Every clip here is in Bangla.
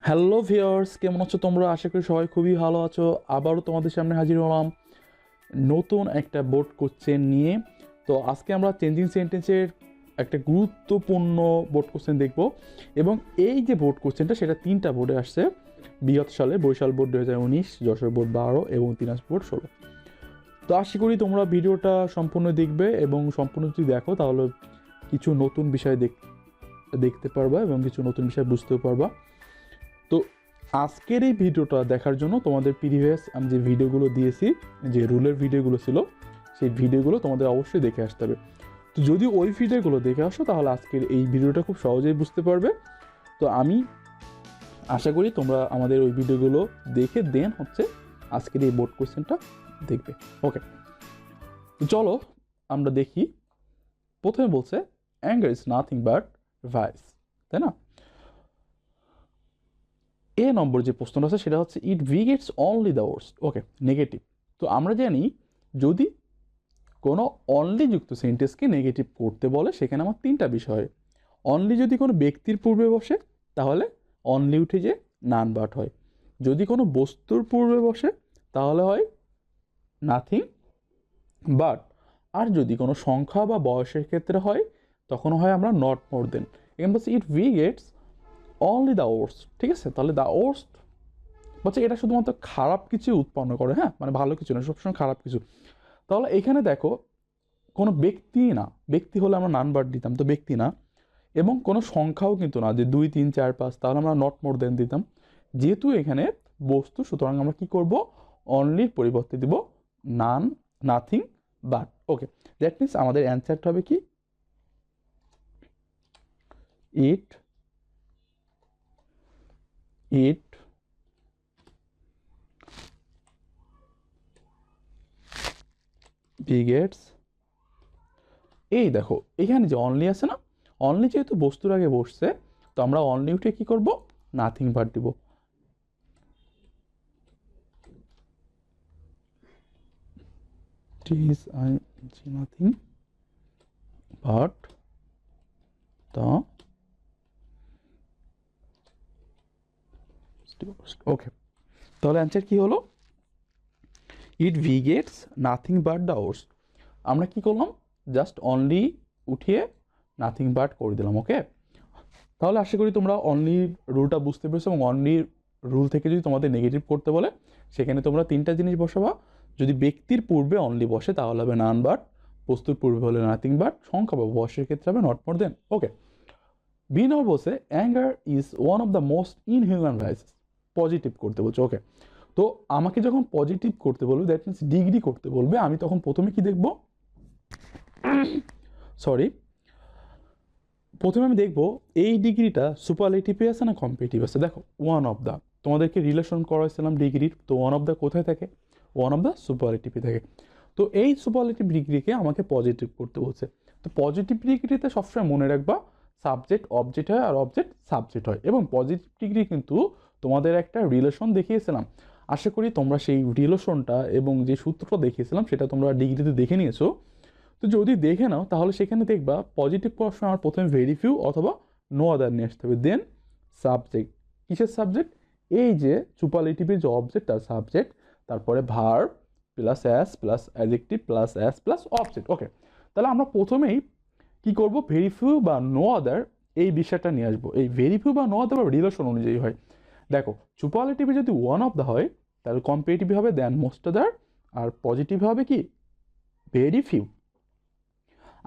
হ্যালো ভিউয়ার্স, কেমন আছো তোমরা? আশা করি সবাই খুবই ভালো আছো। আবারও তোমাদের সামনে হাজির হলাম নতুন একটা বোর্ড কোশ্চেন নিয়ে। তো আজকে আমরা চেঞ্জিং সেন্টেন্সের একটা গুরুত্বপূর্ণ বোর্ড কোশ্চেন দেখব। এবং এই যে বোর্ড কোশ্চেনটা সেটা তিনটা বোর্ডে আসছে বিগত সালে: বরিশাল বোর্ড 2019, যশোর বোর্ড 12 এবং দিনাজপুর বোর্ড 16। তো আশা করি তোমরা ভিডিওটা সম্পূর্ণ দেখবে এবং সম্পূর্ণ যদি দেখো তাহলে কিছু নতুন বিষয় দেখতে পারবা এবং কিছু নতুন বিষয় বুঝতেও পারবা। তো আজকের এই ভিডিওটা দেখার জন্য তোমাদের প্রিভিয়াস আমি যে ভিডিওগুলো দিয়েছি, যে রুলের ভিডিওগুলো ছিল, সেই ভিডিওগুলো তোমাদের অবশ্যই দেখে আসতে হবে। তো যদি ওই ভিডিওগুলো দেখে আসো তাহলে আজকের এই ভিডিওটা খুব সহজেই বুঝতে পারবে। তো আমি আশা করি তোমরা আমাদের ওই ভিডিওগুলো দেখে দেন আজকের এই বোর্ড কোশ্চেনটা দেখবে। ওকে, তো চলো আমরা দেখি। প্রথমে বলছে anger is nothing but vice, তাই না? এ নম্বর যে প্রশ্নটা আছে সেটা হচ্ছে it begets only the worst. Okay, negative. তো আমরা জানি যদি কোনো অনলি যুক্ত সেন্টেন্সকে নেগেটিভ করতে বলে সেখানে আমার তিনটা বিষয়। অনলি যদি কোনো ব্যক্তির পূর্বে বসে তাহলে অনলি উঠে যে নান বাট হয়। যদি কোনো বস্তুর পূর্বে বসে তাহলে হয় নাথিং বাট। আর যদি কোনো সংখ্যা বা বয়সের ক্ষেত্রে হয় তখন হয় আমরা নট মোর দেন। এখানে বলছে ইট ভিগেটস অনলি দ্য ওয়ার্স্ট। ঠিক আছে, তাহলে দ্য ওয়ার্স্ট বলছে এটা শুধুমাত্র খারাপ কিছু উৎপন্ন করে, হ্যাঁ, মানে ভালো কিছু না, সবসময় খারাপ কিছু। তাহলে এখানে দেখো কোনো ব্যক্তি না, ব্যক্তি হলে আমরা নান বার্ড দিতাম, তো ব্যক্তি না। এবং কোনো সংখ্যাও কিন্তু না যে 2, 3, 4, 5, তাহলে আমরা নট মোর দেন দিতাম। যেহেতু এখানে বস্তু, সুতরাং আমরা কি করব, অনলির পরিবর্তে দিব none, nothing but. Okay, that means আমাদের অ্যান্সারটা হবে কি, ইট ইট বিগেটস। এই দেখো এখানে যে অনলি আছে না, অনলি যেহেতু বস্তুর আগে বসছে তো আমরা অনলি উঠে কি করব, নাথিং বাট দিব। টিজ আই জি নাথিং বাট দ্য। ওকে, তাহলে অ্যান্সার কি হলো, it begets nothing but the worse. আমরা কি করলাম, জাস্ট অনলি উঠিয়ে নাথিং বাট করে দিলাম। ওকে, তাহলে আশা করি তোমরা অনলি রুলটা বুঝতে পেরেছো। এবং অনলি রুল থেকে যদি তোমাদের নেগেটিভ করতে বলে সেখানে তোমরা তিনটা জিনিস বসাবা। যদি ব্যক্তির পূর্বে অনলি বসে তাহলে হবে নান বাট, বস্তুর পূর্বে হলে নাথিং বাট, সংখ্যা বা বয়সের ক্ষেত্রে হবে not more then. Okay, B নম্বর বলছে anger is one of the most inhuman versus. Positive করতে বলছে। ওকে, তো আমাকে যখন পজিটিভ করতে বলবে, দ্যাট মিনস ডিগ্রি করতে বলবে, আমি তখন প্রথমে কি দেখব, সরি, প্রথমে আমি দেখবো এই ডিগ্রিটা সুপারলেটিভে আছে না কম্পারেটিভ আছে। দেখো ওয়ান অফ দ্য, তোমাদেরকে রিলেশন করাইছিলাম ডিগ্রির, তো ওয়ান অফ দ্য কোথায় থাকে, ওয়ান অফ দ্য সুপারলেটিভে থাকে। তো এই সুপারলেটিভ ডিগ্রিকে আমাকে পজিটিভ করতে বলছে। তো পজিটিভ ডিগ্রিতে সবসময় মনে রাখবা সাবজেক্ট অবজেক্ট হয় আর অবজেক্ট সাবজেক্ট হয়। এবং পজিটিভ ডিগ্রি কিন্তু তোমাদের একটা রিলেশন দেখিয়েছিলাম, আশা করি তোমরা সেই রিলেশনটা এবং যে সূত্রটা দেখিয়েছিলাম সেটা তোমরা ডিগ্রিতে দেখে নিয়েছো। তো যদি দেখে নাও তাহলে সেখানে দেখবা পজিটিভ করার সময় আমার প্রথমে ভেরি ফিউ অথবা নো আদার নিয়ে আসতে হবে। দেন সাবজেক্ট, কিসের সাবজেক্ট, এই যে সুপারলেটিভের যে অবজেক্ট তার সাবজেক্ট, তারপরে verb plus as plus adjective plus as plus object. Okay, তাহলে আমরা প্রথমেই কি করব, ভেরি ফিউ বা নো আদার এই বিষয়টা নিয়ে আসবো। এই ভেরি ফিউ বা নো আদার বা রিলেশন অনুযায়ী হয়। দেখো সুপারলেটিভে যদি ওয়ান অফ দ্য হয় তাহলে কম্পারেটিভ হবে দেন মোস্ট আদার, আর পজিটিভ হবে কি ভেরি ফিউ।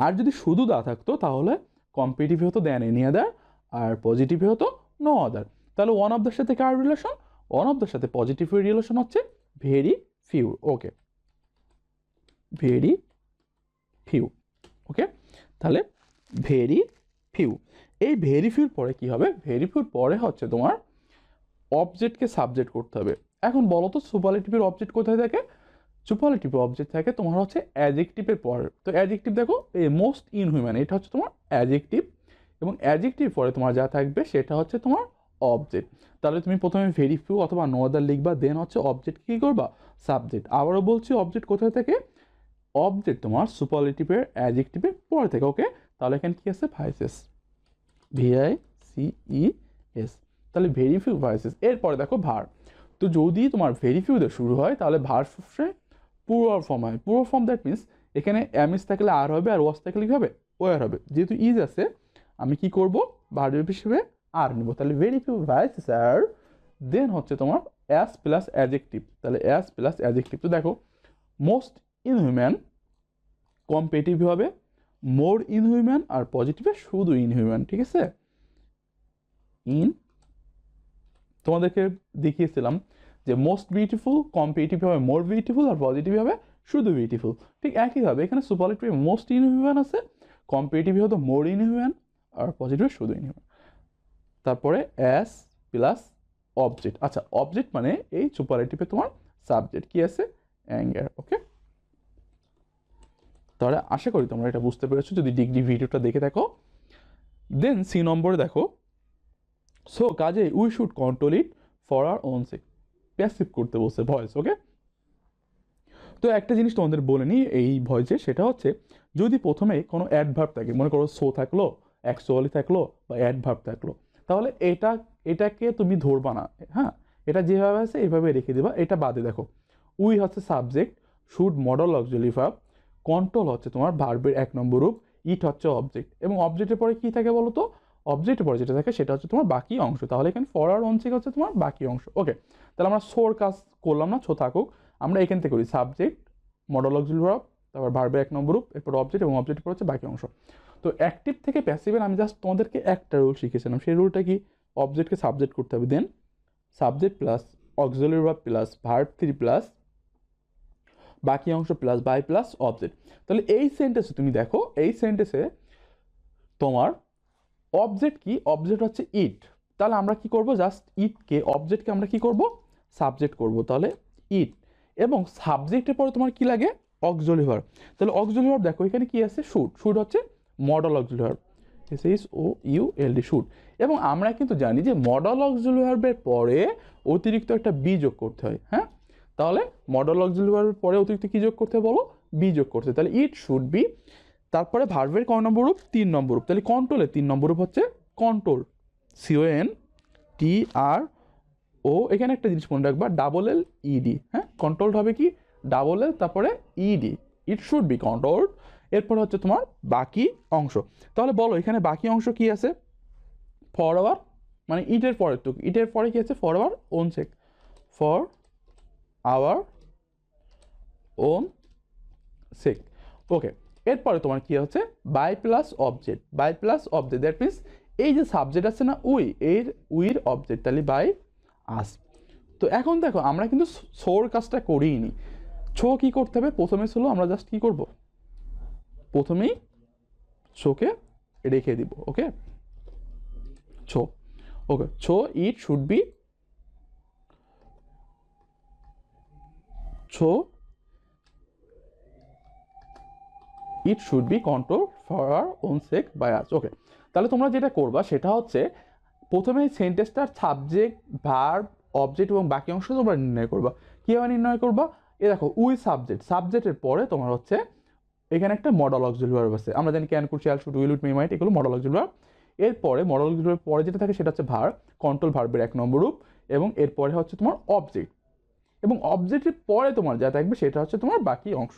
আর যদি শুধু দা থাকতো তাহলে কম্পিটিভ হতো দেন এনি আদার, আর পজিটিভ হতো নো আদার। তাহলে ওয়ান অফ দ্যার সাথে কার রিলেশন, ওয়ান অফ দ্যার সাথে পজিটিভ রিলেশন হচ্ছে ভেরি ফিউ। ওকে, ভেরি ফিউ। ওকে, তাহলে ভেরি ফিউ। এই ভেরি ফিউর পরে কি হবে, ভেরি ফিউর পরে হচ্ছে তোমার অবজেক্টকে সাবজেক্ট করতে হবে। এখন বলো তো সুপারলেটিভের অবজেক্ট কোথায় থাকে, সুপারলেটিভ অবজেক্ট থাকে তোমার হচ্ছে অ্যাডজেক্টিভের পরে। তো অ্যাডজেক্টিভ দেখো এই মোস্ট ইনহিউম্যান, এটা হচ্ছে তোমার অ্যাডজেক্টিভ, এবং অ্যাডজেক্টিভ পরে তোমার যা থাকবে সেটা হচ্ছে তোমার অবজেক্ট। তাহলে তুমি প্রথমে ভেরি ফিউ অথবা নো আদার লিখবা, দেন হচ্ছে অবজেক্ট কী করবা, সাবজেক্ট। আবারও বলছি অবজেক্ট কোথায় থাকে, অবজেক্ট তোমার সুপারলেটিভের অ্যাডজেক্টিভের পরে থেকে। ওকে, তাহলে এখানে কি আছে, ভাইসেস, VICES। তাহলে ভেরি ফিউ ভয়েসেস। এরপরে দেখো ভার, তো যদি তোমার ভেরি ফিউ দিয়ে শুরু হয় তাহলে ভার সবসময় পুরো ফর্ম হয়। পুরো ফর্ম দ্যাট মিনস এখানে এমএস থাকলে আর হবে, আর ওয়াস থাকলে কী হবে, ওয়ার হবে। যেহেতু ইজ আছে আমি কি করব, ভার্ব হিসেবে আর নেব। তাহলে ভেরি ফিউ ভয়েসেস আর, দেন হচ্ছে তোমার অ্যাস প্লাস অ্যাডজেক্টিভ। তাহলে অ্যাস প্লাস অ্যাডজেক্টিভ, তো দেখো মোস্ট ইনহিউম্যান কম্পেটিভ হবে মোর ইনহিউম্যান, আর পজিটিভে শুধু ইনহিউম্যান, ঠিক আছে। ইন তোমাদেরকে দেখিয়েছিলাম যে মোস্ট বিউটিফুল কম্পেটিভ হবে মোর বিউটিফুল, আর পজিটিভ হবে শুধু বিউটিফুল। ঠিক একইভাবে এখানে সুপারলেটিভ মোস্ট ইনহিউম্যান আছে, কম্পেটিভ হতো মোর ইনহিউম্যান, আর পজিটিভ শুধু ইনহিউম্যান। তারপরে অ্যাস প্লাস অবজেক্ট। আচ্ছা অবজেক্ট মানে এই সুপারলেটিভে তোমার সাবজেক্ট কি আছে, অ্যাঙ্গার। ওকে, তাহলে আশা করি তোমরা এটা বুঝতে পেরেছো যদি ডিগ্রি ভিডিওটা দেখে থাকো। দেন সি নম্বরে দেখো, সো কাজে we should control it for our own sake, passive করতে বলছে ভয়েস। ওকে, তো একটা জিনিস তোমাদের বলে নিই এই ভয়েসে, সেটা হচ্ছে যদি প্রথমে কোনো অ্যাডভার্ব থাকে, মনে করো সো থাকলো, অ্যাকচুয়ালি থাকলো, বা অ্যাডভার্ব থাকলো, তাহলে এটাকে তুমি ধরবা না। হ্যাঁ, এটা যেভাবে আছে এইভাবে রেখে দেবা। এটা বাদে দেখো, উই হচ্ছে subject, should model auxiliary verb, control হচ্ছে তোমার ভার্বের 1 নম্বর রূপ, ইট হচ্ছে অবজেক্ট, এবং অবজেক্টের পরে কি থাকে বলো তো, অবজেক্টের পরে যেটা থাকে সেটা হচ্ছে তোমার বাকি অংশ। তাহলে এখানে ফর আর অন চেক হচ্ছে তোমার বাকি অংশ। ওকে, তাহলে আমরা সোর কাজ করলাম না, ছো থাকুক, আমরা এখান থেকে করি সাবজেক্ট, মডেল অক্সিলারি ভার্ব, তারপর ভার্বের 1 নম্বর রূপ, এরপর অবজেক্ট, এবং অবজেক্টের পর হচ্ছে বাকি অংশ। তো অ্যাক্টিভ থেকে প্যাসিভের আমি জাস্ট তোমাদেরকে একটা রুল শিখেছিলাম, সেই রুলটা কি, অবজেক্টকে সাবজেক্ট করতে হবে, then subject plus auxiliary verb plus verb 3 plus বাকি অংশ প্লাস বাই প্লাস অবজেক্ট। তাহলে এই সেন্টেন্সে তুমি দেখো, এই সেন্টেন্সে তোমার অবজেক্ট কি, অবজেক্ট হচ্ছে ইট। তাহলে আমরা কি করব, জাস্ট ইটকে, অবজেক্টকে আমরা কি করব, সাবজেক্ট করব। তাহলে ইট, এবং সাবজেক্টের পরে তোমার কি লাগে, অক্সিলারি ভার্ব। তাহলে অক্সিলারি ভার্ব দেখো এখানে কি আছে, শুড। শুড হচ্ছে model auxiliary verb, SHOULD, should. এবং আমরা কিন্তু জানি যে মডেল অক্সিলারি ভার্বের পরে অতিরিক্ত একটা বি যোগ করতে হয়। হ্যাঁ, তাহলে মডেল অক্সিলারি ভার্বের পরে অতিরিক্ত কি যোগ করতে বলো, বি যোগ করতে। তাহলে ইট শুড বি, তারপরে ভার্বের কয় নম্বর রূপ, 3 নম্বর রূপ। তাহলে কন্ট্রোলের 3 নম্বর রূপ হচ্ছে কন্ট্রোল, CONTRO। এখানে একটা জিনিস মনে রাখবা, LLED। হ্যাঁ, কন্ট্রোলড হবে কি, ডাবল এল তারপরে ED, it should be controlled. এরপরে হচ্ছে তোমার বাকি অংশ। তাহলে বলো এখানে বাকি অংশ কি আছে, ফর আওয়ার, মানে ইটের পরে, তো ইটের পরে কি আছে, for our own sake, for our own sake. Okay, এরপরে তোমার কি হচ্ছে, by plus object, by plus object, that means এই যে সাবজেক্ট আছে না উই, এর উইর অবজেক্ট, তাহলে বাই আস। তো এখন দেখো আমরা কিন্তু সোর কাজটা করিই নি, ছো কি করতে হবে, প্রথমে ছিল আমরা জাস্ট কি করব, প্রথমেই ছোকে রেখে দিব। Okay, so, okay, so it should be, so it should be control for our own sake by us. Okay, তাহলে তোমরা যেটা করবা সেটা হচ্ছে প্রথমে সেন্টেন্সটার সাবজেক্ট, ভার্ব, অবজেক্ট এবং বাকি অংশ তোমরা নির্ণয় করবা। কীভাবে নির্ণয় করবা, এ দেখো উই সাবজেক্ট, সাবজেক্টের পরে তোমার হচ্ছে এখানে একটা মডেল অক্সিলারি ভার্ব আছে, আমরা জানি can, could, shall, should, will, would, may, might, এগুলো মডেল অক্সিলারি ভার্ব। এরপরে মডেল অক্সিলারি ভার্ব পরে যেটা থাকে সেটা হচ্ছে ভার্ব, কন্ট্রোল ভার্বের 1 নম্বর রূপ, এবং এরপরে হচ্ছে তোমার অবজেক্ট, এবং অবজেক্টের পরে তোমার যা থাকবে সেটা হচ্ছে তোমার বাকি অংশ।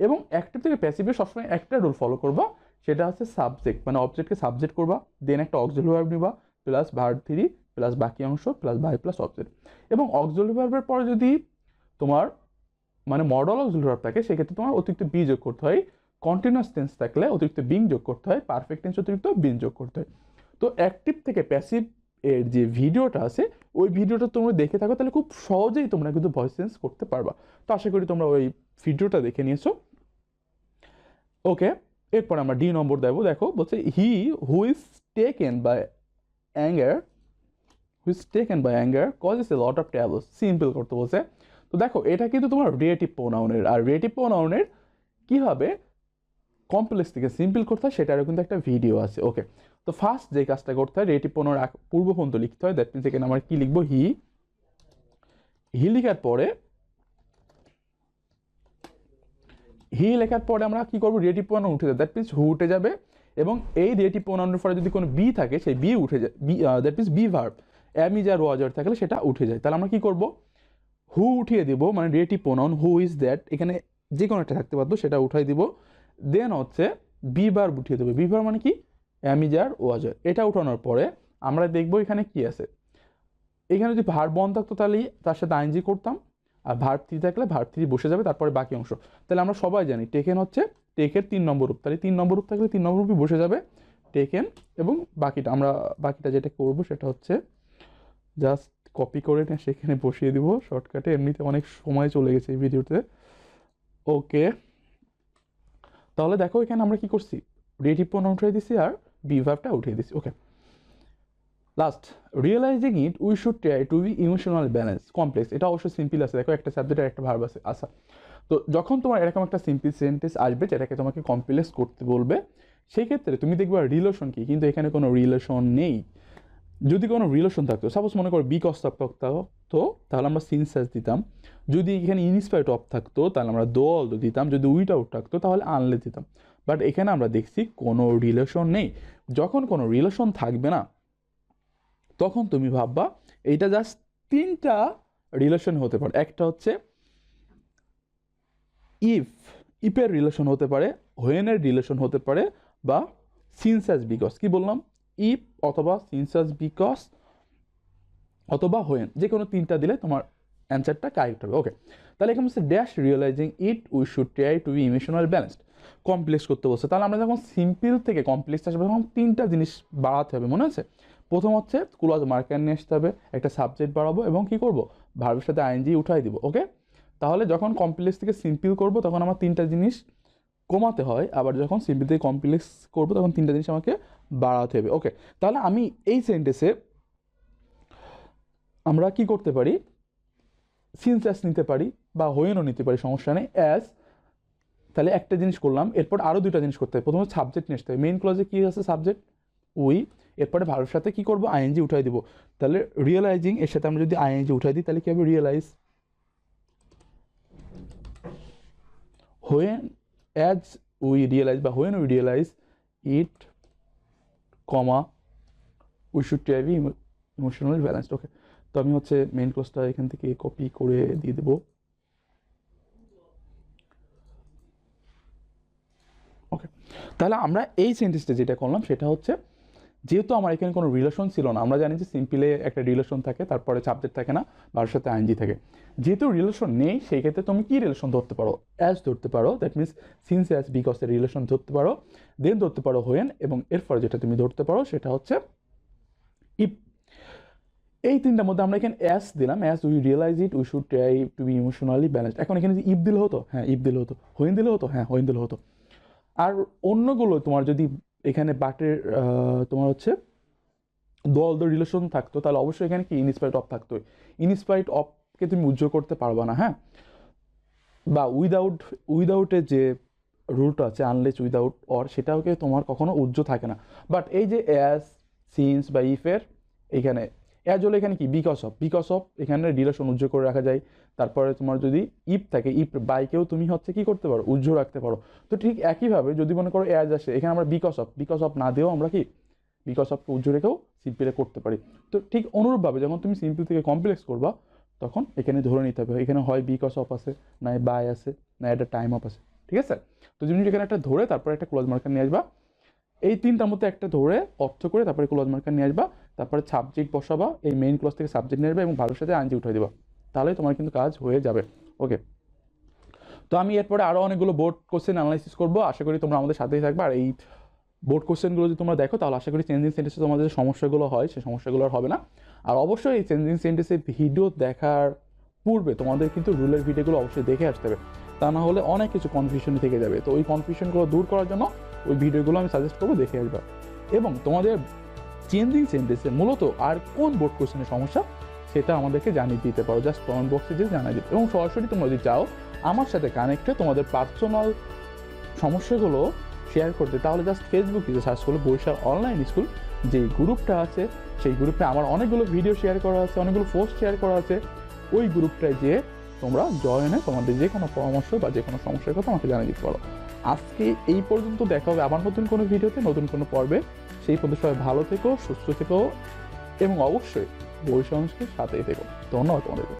এবং অ্যাক্টিভ থেকে প্যাসিভে সবসময় একটা রুল ফলো করবা, সেটা হচ্ছে সাবজেক্ট, মানে অবজেক্টকে সাবজেক্ট করবা, দেন একটা অক্সিলারি ভার্ব নিবা, প্লাস ভার্ব 3 প্লাস বাকি অংশ প্লাস বাই প্লাস অবজেক্ট। এবং অক্সিলারি ভার্বের পরে যদি তোমার মানে মডেল অক্সিলারি ভার্ব থাকে সেক্ষেত্রে তোমার অতিরিক্ত বি যোগ করতে হয়, কন্টিনিউয়াস টেন্স থাকলে অতিরিক্ত বিং যোগ করতে হয়, পারফেক্ট টেন্স অতিরিক্ত বিং যোগ করতে হয়। তো অ্যাক্টিভ থেকে প্যাসিভ এর যে ভিডিওটা আছে ওই ভিডিওটা তোমরা দেখে থাকো, তাহলে খুব সহজেই তোমরা কিন্তু ভয়েস চেঞ্জ করতে পারবা। তো আশা করি তোমরা ওই ভিডিওটা দেখে নিয়েছো। ওকে, এরপর আমরা ডি নম্বর দেবো। দেখো বলছে he who is taken by anger, causes a lot of troubles, simple করতে বলছে। তো দেখো এটা কিন্তু তোমার রিলেটিভ প্রোনাউনের, আর রিলেটিভ প্রোনাউনের কীভাবে কমপ্লেক্স থেকে সিম্পল করতে হয় সেটারও কিন্তু একটা ভিডিও আছে। ওকে, তো ফার্স্ট যে কাজটা করতে হয়, রিলেটিভ প্রোনাউন পূর্বপন্ত লিখতে হয়, দ্যাট মিনস এখানে আমরা কি লিখবো, হি লেখার পরে আমরা কি করবো, রিলেটিভ প্রোনাউন উঠে যাবে, দ্যাট মিনস হু উঠে যাবে, এবং এই রিলেটিভ প্রোনাউনের পরে যদি কোনো বি থাকে সেই বি উঠে যাবে, that means be verb, am is are was আর থাকলে সেটা উঠে যায়। তাহলে আমরা কি করব, হু উঠিয়ে দিব, মানে relative pronoun who is that, এখানে যে কোনো একটা থাকতে পারতো সেটা উঠাই দিব। দেন হচ্ছে বি বার উঠিয়ে দেবো। বি বার মানে কি, অ্যাম ইজ আর ওয়াজ আর। এটা উঠানোর পরে আমরা দেখবো এখানে কি আছে। এখানে যদি ভার্ব বন থাকতো তাহলে তার সাথে আইএনজি করতাম, আর ভার্ব থ্রি থাকলে ভার্ব থ্রি বসে যাবে, তারপরে বাকি অংশ। তাহলে আমরা সবাই জানি টেকেন হচ্ছে টেকের 3 নম্বর রূপ, তাহলে 3 নম্বর রূপ থাকলে 3 নম্বর রূপই বসে যাবে টেকেন। এবং বাকিটা যেটা করব সেটা হচ্ছে জাস্ট কপি করে নিয়ে সেখানে বসিয়ে দিব শর্টকাটে, এমনিতে অনেক সময় চলে গেছে এই ভিডিওতে। ওকে, তাহলে দেখো এখানে আমরা কি করছি, রিলেটিভ প্রোনাউন উঠিয়ে দিছি আর বি ভার্বটা উঠিয়ে দিছি। Okay, last, realizing it we should try to be emotional balance complex. এটা অবশ্যই সিম্পল আছে, দেখো একটা সাবজেক্ট আর একটা ভার্ব আছে। আচ্ছা, তো যখন তোমার এরকম একটা সিম্পল সেন্টেন্স আসবে যেটাকে তোমাকে কমপ্লেক্স করতে বলবে, সেই ক্ষেত্রে তুমি দেখবে রিলেশন কি, কিন্তু এখানে কোনো রিলেশন নেই। যদি কোনো রিলেশন থাকতো, সাপোজ মনে করো বিকজ থাকতো, তো তাহলে আমরা সিন্স অ্যাজ দিতাম। যদি এখানে ইনস্পাইট অফ থাকতো তাহলে আমরা দল দিতাম। যদি উইদাউট থাকতো তাহলে আনলেস দিতাম। বাট এখানে আমরা দেখছি কোনো রিলেশন নেই। যখন কোনো রিলেশন থাকবে না তখন তুমি ভাববা এইটা জাস্ট 3টা রিলেশন হতে পারে। একটা হচ্ছে ইফের রিলেশন হতে পারে, হোয়েনের রিলেশন হতে পারে, বা সিন্স অ্যাজ বিকজ। কি বললাম, ইফ অথবা সিন্স অ্যাজ বিকজ অথবা হোয়েন, যে কোনো 3টা দিলে তোমার অ্যান্সারটা কারেক্ট হবে। ওকে, তাহলে এখানে হচ্ছে dash realising it we should try to be emotional balanced, complex করতে বলছে। তাহলে আমরা যখন সিম্পল থেকে কমপ্লেক্স আসবে তখন 3টা জিনিস বাড়াতে হবে, মনে আছে? প্রথম হচ্ছে ক্লোজ মার্কার নিয়ে আসতে হবে, একটা সাবজেক্ট বাড়াবো এবং কি করব, ভার্বের সাথে আইএনজি উঠাই দিব। ওকে, তাহলে যখন কমপ্লেক্স থেকে সিম্পল করব তখন আমার 3টা জিনিস কমাতে হয়, আবার যখন সিম্পল থেকে কমপ্লেক্স করবো তখন 3টা জিনিস আমাকে বাড়াতে হবে। ওকে, তাহলে আমি এই সেন্টেন্সে আমরা কি করতে পারি, সিন্স অ্যাজ নিতে পারি বা হোয়েনও নিতে পারি, সমস্যা নেই। অ্যাজ, তাহলে একটা জিনিস করলাম, এরপর আরও 2টা জিনিস করতে হবে। প্রথমে সাবজেক্ট নিয়ে আসতে হবে, মেইন ক্লজে কী আছে সাবজেক্ট উই, এরপরে ভার্বের সাথে কী করবো, আইএনজি উঠাই দিব। তাহলে রিয়েলাইজিং এর সাথে আমরা যদি আইএনজি উঠাই দিই তাহলে কী হবে, realize. When as we realize বা when we realise it comma we should try be emotional balanced. Okay, তো আমি হচ্ছে মেইন ক্লজটা এখান থেকে কপি করে দিয়ে দেবো। ওকে, তাহলে আমরা এই সেন্টেন্সটা যেটা করলাম সেটা হচ্ছে, যেহেতু আমার এখানে কোনো রিলেশন ছিল না, আমরা জানি যে সিম্পলে একটা রিলেশন থাকে, তারপরে সাবজেক্ট থাকে না, ভার্বের সাথে আইএনজি থাকে। যেহেতু রিলেশন নেই সেই ক্ষেত্রে তুমি কি রিলেশন ধরতে পারো, অ্যাজ ধরতে পারো, দ্যাট মিনস সিন্স অ্যাজ বিকজের রিলেশন ধরতে পারো, দেন ধরতে পারো হোয়েন, এবং এরপর যেটা তুমি ধরতে পারো সেটা হচ্ছে ইফ। এই 3টার মধ্যে আমরা এখানে অ্যাজ দিলাম, as we realise it we should try to be emotionally balanced. এখন এখানে ইফ দিলে হতো, হ্যাঁ ইফ দিলে হতো। হোয়েন দিলে হতো, হ্যাঁ হোয়েন দিলে হতো। আর অন্যগুলো তোমার যদি এখানে বাটের তোমার হচ্ছে দল রিলেশন থাকতো তাহলে অবশ্যই এখানে কি ইনস্পাইট অফ থাকতো। ইনস্পাইট অফকে তুমি উজ্জ্বল করতে পারবা না, হ্যাঁ, বা উইদাউটের যে রুলটা আছে আনলেস উইদাউট অর, সেটাকে তোমার কখনো উজ্জ্বল থাকে না। বাট এই যে অ্যাজ, সিন্স বা ইফের এখানে অ্যাজ হলে এখানে কি বিকজ অফ এখানে রিলেশন উজ্জ্বল করে রাখা যায়। তারপরে তোমার যদি ইফ থাকে, ইফ বাইকেও তুমি হচ্ছে কি করতে পারো, উজ্জ্বল রাখতে পারো। তো ঠিক একইভাবে যদি মনে করো অ্যাজ আসে, এখানে আমরা বিকজ অফ না দিয়েও আমরা কি বিকজ অফকে উজ্জ্বল রেখেও সিম্পলে করতে পারি। তো ঠিক অনুরূপভাবে যখন তুমি সিম্পল থেকে কমপ্লেক্স করবা তখন এখানে ধরে নিতে হবে, এখানে হয় বিকজ অফ আছে, না বাই আছে, না একটা টাইম অফ আছে, ঠিক আছে? তো তুমি এখানে একটা ধরে তারপরে একটা ক্লোজ মার্কার নিয়ে আসবা, এই 3টার মধ্যে একটা ধরে অর্থ করে তারপরে ক্লোজ মার্কার নিয়ে আসবা, তারপরে সাবজেক্ট বসাবা, এই মেইন ক্লোজ থেকে সাবজেক্ট নিয়ে আসবা এবং ভালোর সাথে আইএনজি উঠিয়ে দেবা, তাহলে তোমার কিন্তু কাজ হয়ে যাবে। ওকে, তো আমি এরপরে আরও অনেকগুলো বোর্ড কোশ্চেন অ্যানালাইসিস করবো, আশা করি তোমরা আমাদের সাথেই থাকবে। আর এই বোর্ড কোশ্চেনগুলো যদি তোমরা দেখো তাহলে আশা করি চেঞ্জিং সেন্টেন্সে তোমাদের যে সমস্যাগুলো হয় সেই সমস্যাগুলো আর হবে না। আর অবশ্যই এই চেঞ্জিং সেন্টেন্সের ভিডিও দেখার পূর্বে তোমাদের কিন্তু রুলের ভিডিওগুলো অবশ্যই দেখে আসতে হবে, তা না হলে অনেক কিছু কনফিউশন থেকে যাবে। তো ওই কনফিউশনগুলো দূর করার জন্য ওই ভিডিওগুলো আমি সাজেস্ট করবো, দেখে আসবা। এবং তোমাদের চেঞ্জিং সেন্টেন্সে মূলত আর কোন বোর্ড কোশ্চেনের সমস্যা সেটা আমাদেরকে জানিয়ে দিতে পারো, জাস্ট কমেন্ট বক্সে যে জানিয়ে দিতে। এবং সরাসরি তোমরা যদি চাও আমার সাথে কানেক্টে তোমাদের পার্সোনাল সমস্যাগুলো শেয়ার করতে, তাহলে জাস্ট ফেসবুকে যে সার্চ করলে বরিশাল অনলাইন স্কুল যেই গ্রুপটা আছে, সেই গ্রুপে আমার অনেকগুলো ভিডিও শেয়ার করা আছে, অনেকগুলো পোস্ট শেয়ার করা আছে। ওই গ্রুপটায় যেয়ে তোমরা জয়েনে তোমাদের যে কোনো পরামর্শ বা যে কোনো সমস্যার কথা আমাকে জানিয়ে দিতে পারো। আজকে এই পর্যন্ত, দেখা হবে আবার নতুন কোনো ভিডিওতে, নতুন কোনো পর্বে। সেই পর্যন্ত সবাই ভালো থেকো, সুস্থ থেকো এবং অবশ্যই ভবিষ্যৎ অনুষ্ঠানের সাথেই থেকো। ধন্যবাদ তোমাদেরকে।